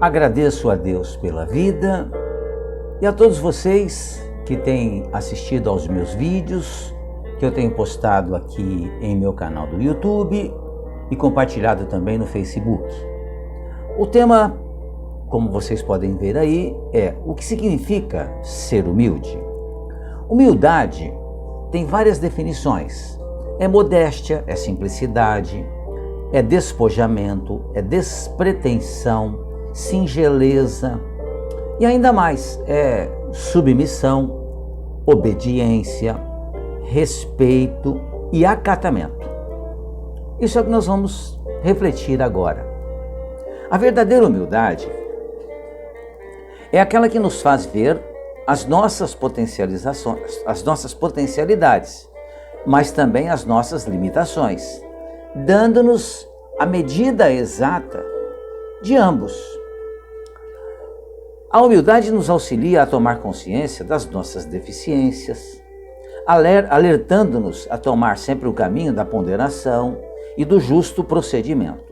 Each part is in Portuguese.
Agradeço a Deus pela vida e a todos vocês que têm assistido aos meus vídeos, que eu tenho postado aqui em meu canal do YouTube e compartilhado também no Facebook. O tema, como vocês podem ver aí, é o que significa ser humilde. Humildade tem várias definições. É modéstia, é simplicidade, é despojamento, é despretensão, singeleza e ainda mais é submissão, obediência, respeito e acatamento. Isso é o que nós vamos refletir agora. A verdadeira humildade é aquela que nos faz ver as nossas potencializações, as nossas potencialidades, mas também as nossas limitações, dando-nos a medida exata de ambos. A humildade nos auxilia a tomar consciência das nossas deficiências, alertando-nos a tomar sempre o caminho da ponderação e do justo procedimento.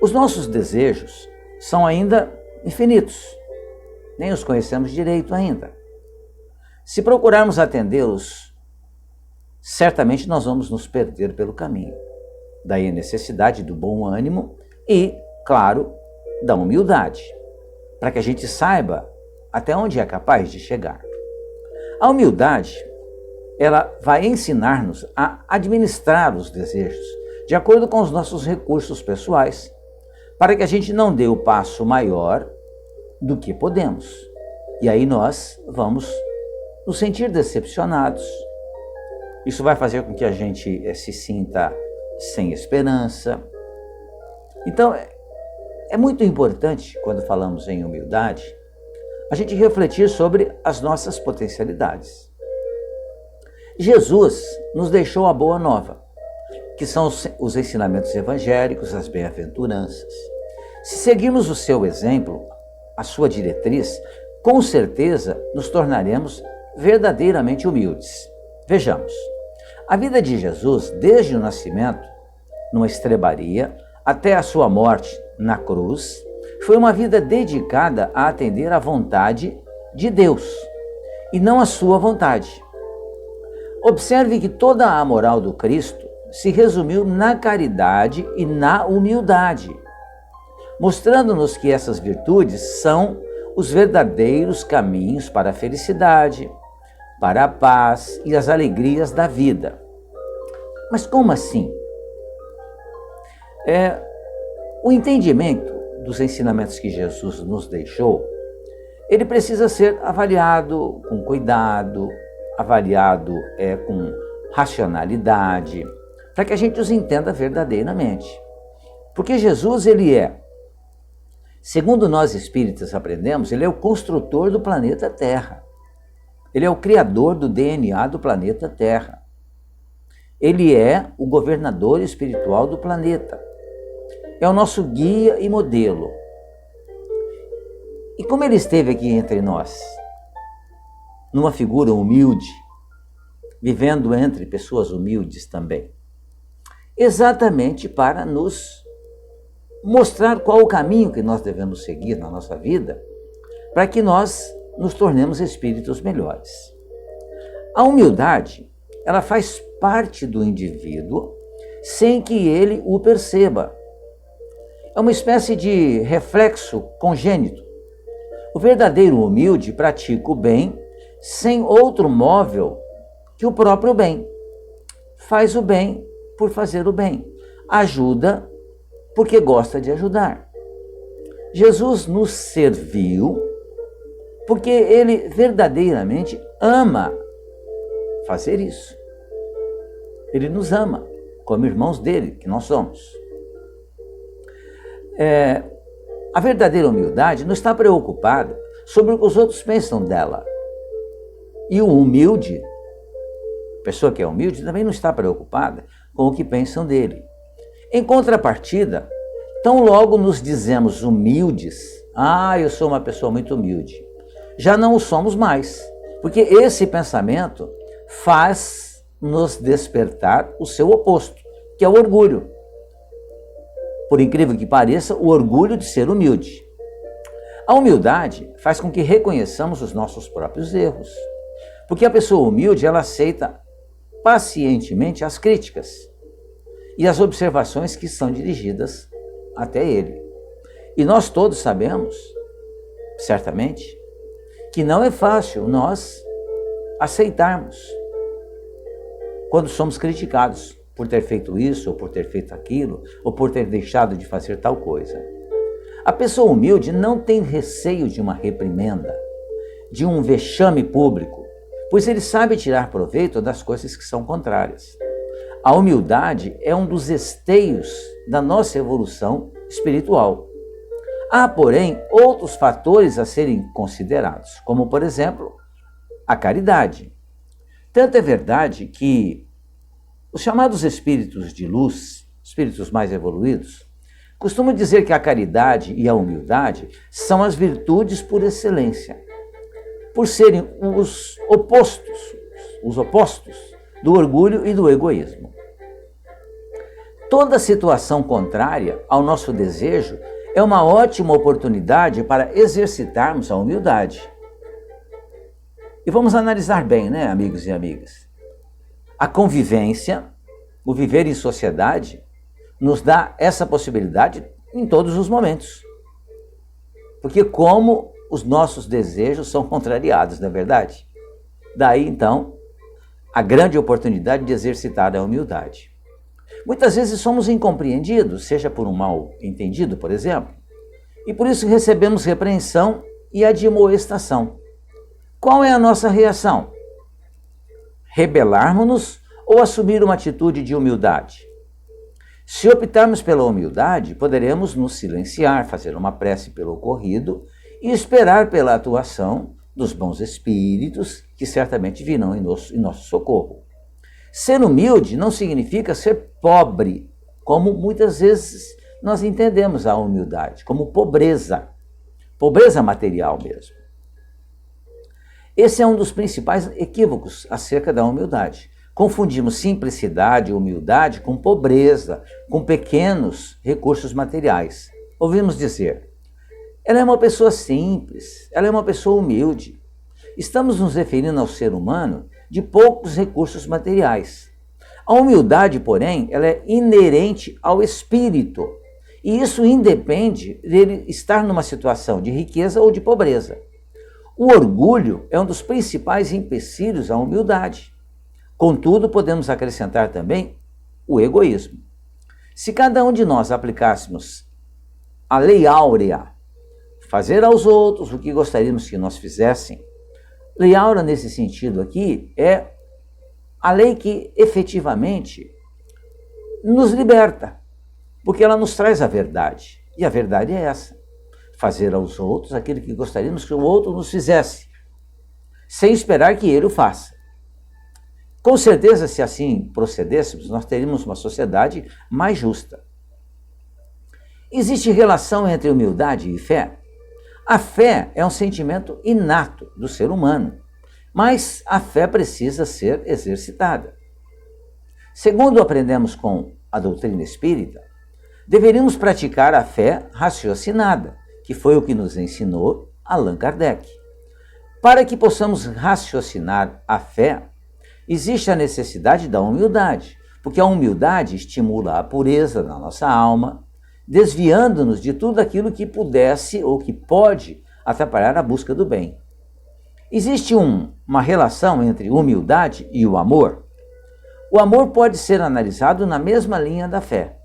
Os nossos desejos são ainda infinitos, nem os conhecemos direito ainda. Se procurarmos atendê-los, certamente nós vamos nos perder pelo caminho. Daí a necessidade do bom ânimo e, claro, da humildade, para que a gente saiba até onde é capaz de chegar. A humildade, ela vai ensinar-nos a administrar os desejos de acordo com os nossos recursos pessoais, para que a gente não dê o passo maior do que podemos. E aí nós vamos nos sentir decepcionados. Isso vai fazer com que a gente se sinta sem esperança. Então, é muito importante, quando falamos em humildade, a gente refletir sobre as nossas potencialidades. Jesus nos deixou a boa nova, que são os ensinamentos evangélicos, as bem-aventuranças. Se seguirmos o seu exemplo, a sua diretriz, com certeza nos tornaremos verdadeiramente humildes. Vejamos, a vida de Jesus, desde o nascimento, numa estrebaria, até a sua morte na cruz, foi uma vida dedicada a atender à vontade de Deus e não à sua vontade. Observe que toda a moral do Cristo se resumiu na caridade e na humildade, mostrando-nos que essas virtudes são os verdadeiros caminhos para a felicidade, para a paz e as alegrias da vida. Mas como assim? O entendimento dos ensinamentos que Jesus nos deixou, ele precisa ser avaliado com cuidado, avaliado com racionalidade, para que a gente os entenda verdadeiramente. Porque Jesus, ele segundo nós espíritas aprendemos, ele é o construtor do planeta Terra. Ele é o criador do DNA do planeta Terra. Ele é o governador espiritual do planeta. É o nosso guia e modelo. E como ele esteve aqui entre nós, numa figura humilde, vivendo entre pessoas humildes também, exatamente para nos mostrar qual o caminho que nós devemos seguir na nossa vida, para que nós nos tornemos espíritos melhores. A humildade, ela faz parte do indivíduo sem que ele o perceba. É uma espécie de reflexo congênito. O verdadeiro humilde pratica o bem sem outro móvel que o próprio bem. Faz o bem por fazer o bem. Ajuda porque gosta de ajudar. Jesus nos serviu porque ele verdadeiramente ama fazer isso. Ele nos ama como irmãos dele, que nós somos. A verdadeira humildade não está preocupada sobre o que os outros pensam dela. E o humilde, a pessoa que é humilde, também não está preocupada com o que pensam dele. Em contrapartida, tão logo nos dizemos humildes, eu sou uma pessoa muito humilde, já não o somos mais, porque esse pensamento faz nos despertar o seu oposto, que é o orgulho. por incrível que pareça, o orgulho de ser humilde. A humildade faz com que reconheçamos os nossos próprios erros, porque a pessoa humilde, ela aceita pacientemente as críticas e as observações que são dirigidas até ele. E nós todos sabemos, certamente, que não é fácil nós aceitarmos quando somos criticados por ter feito isso, ou por ter feito aquilo, ou por ter deixado de fazer tal coisa. A pessoa humilde não tem receio de uma reprimenda, de um vexame público, pois ele sabe tirar proveito das coisas que são contrárias. A humildade é um dos esteios da nossa evolução espiritual. Há, porém, outros fatores a serem considerados, como, por exemplo, a caridade. Tanto é verdade que os chamados espíritos de luz, espíritos mais evoluídos, costumam dizer que a caridade e a humildade são as virtudes por excelência, por serem os opostos do orgulho e do egoísmo. Toda situação contrária ao nosso desejo é uma ótima oportunidade para exercitarmos a humildade. E vamos analisar bem, né, amigos e amigas? A convivência, o viver em sociedade, nos dá essa possibilidade em todos os momentos. Porque como os nossos desejos são contrariados, não é verdade? Daí, então, a grande oportunidade de exercitar a humildade. Muitas vezes somos incompreendidos, seja por um mal entendido, por exemplo, e por isso recebemos repreensão e admoestação. Qual é a nossa reação? Rebelarmos-nos ou assumir uma atitude de humildade? Se optarmos pela humildade, poderemos nos silenciar, fazer uma prece pelo ocorrido e esperar pela atuação dos bons espíritos que certamente virão em nosso socorro. Ser humilde não significa ser pobre, como muitas vezes nós entendemos a humildade, como pobreza material mesmo. Esse é um dos principais equívocos acerca da humildade. Confundimos simplicidade e humildade com pobreza, com pequenos recursos materiais. Ouvimos dizer, ela é uma pessoa simples, ela é uma pessoa humilde. Estamos nos referindo ao ser humano de poucos recursos materiais. A humildade, porém, ela é inerente ao espírito, e isso independe dele estar numa situação de riqueza ou de pobreza. O orgulho é um dos principais empecilhos à humildade. Contudo, podemos acrescentar também o egoísmo. Se cada um de nós aplicássemos a lei áurea, fazer aos outros o que gostaríamos que nós fizessem, lei áurea nesse sentido aqui é a lei que efetivamente nos liberta, porque ela nos traz a verdade. E a verdade é essa: fazer aos outros aquilo que gostaríamos que o outro nos fizesse, sem esperar que ele o faça. Com certeza, se assim procedêssemos, nós teríamos uma sociedade mais justa. Existe relação entre humildade e fé? A fé é um sentimento inato do ser humano, mas a fé precisa ser exercitada. Segundo aprendemos com a doutrina espírita, deveríamos praticar a fé raciocinada, que foi o que nos ensinou Allan Kardec. Para que possamos raciocinar a fé, existe a necessidade da humildade, porque a humildade estimula a pureza da nossa alma, desviando-nos de tudo aquilo que pudesse ou que pode atrapalhar a busca do bem. Existe uma relação entre humildade e o amor. O amor pode ser analisado na mesma linha da fé.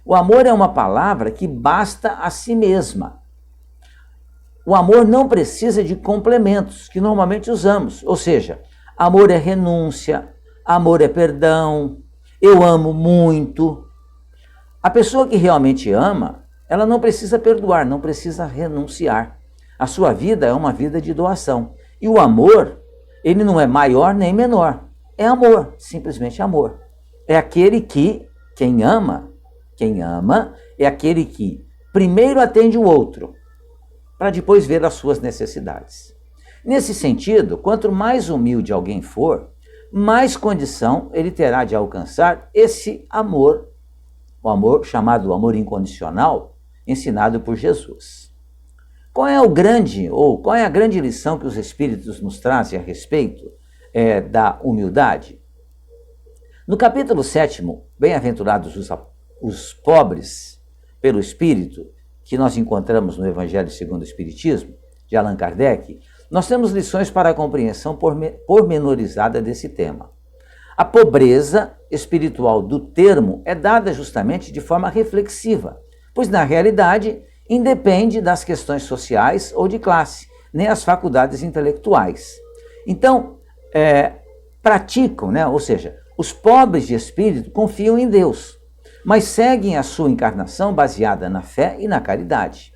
O amor é uma palavra que basta a si mesma. O amor não precisa de complementos que normalmente usamos, ou seja, amor é renúncia, amor é perdão, eu amo muito. A pessoa que realmente ama, ela não precisa perdoar, não precisa renunciar. A sua vida é uma vida de doação. E o amor, ele não é maior nem menor. É amor, simplesmente amor. É aquele que, quem ama é aquele que primeiro atende o outro, para depois ver as suas necessidades. Nesse sentido, quanto mais humilde alguém for, mais condição ele terá de alcançar esse amor o amor chamado amor incondicional, ensinado por Jesus. Qual é a grande lição que os Espíritos nos trazem a respeito da humildade? No capítulo 7º, Bem-aventurados os pobres pelo Espírito, que nós encontramos no Evangelho segundo o Espiritismo, de Allan Kardec, nós temos lições para a compreensão pormenorizada desse tema. A pobreza espiritual do termo é dada justamente de forma reflexiva, pois na realidade independe das questões sociais ou de classe, nem as faculdades intelectuais. Então, praticam, ou seja, os pobres de espírito confiam em Deus, mas seguem a sua encarnação baseada na fé e na caridade.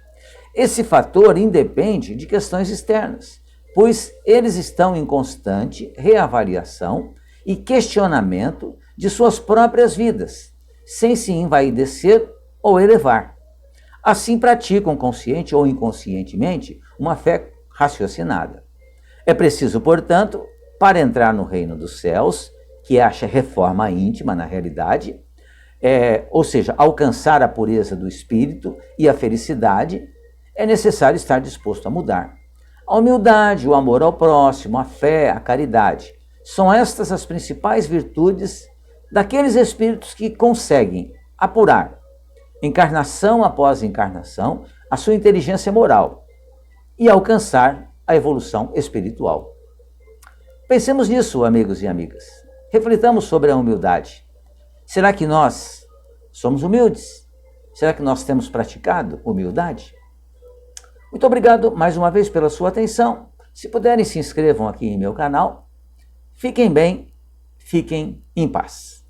Esse fator independe de questões externas, pois eles estão em constante reavaliação e questionamento de suas próprias vidas, sem se envaidecer ou elevar. Assim praticam consciente ou inconscientemente uma fé raciocinada. É preciso, portanto, para entrar no reino dos céus, que é a reforma íntima na realidade, ou seja, alcançar a pureza do espírito e a felicidade, é necessário estar disposto a mudar. A humildade, o amor ao próximo, a fé, a caridade, são estas as principais virtudes daqueles espíritos que conseguem apurar, encarnação após encarnação, a sua inteligência moral e alcançar a evolução espiritual. Pensemos nisso, amigos e amigas. Reflitamos sobre a humildade. Será que nós somos humildes? Será que nós temos praticado humildade? Muito obrigado mais uma vez pela sua atenção. Se puderem, se inscrevam aqui em meu canal. Fiquem bem, fiquem em paz.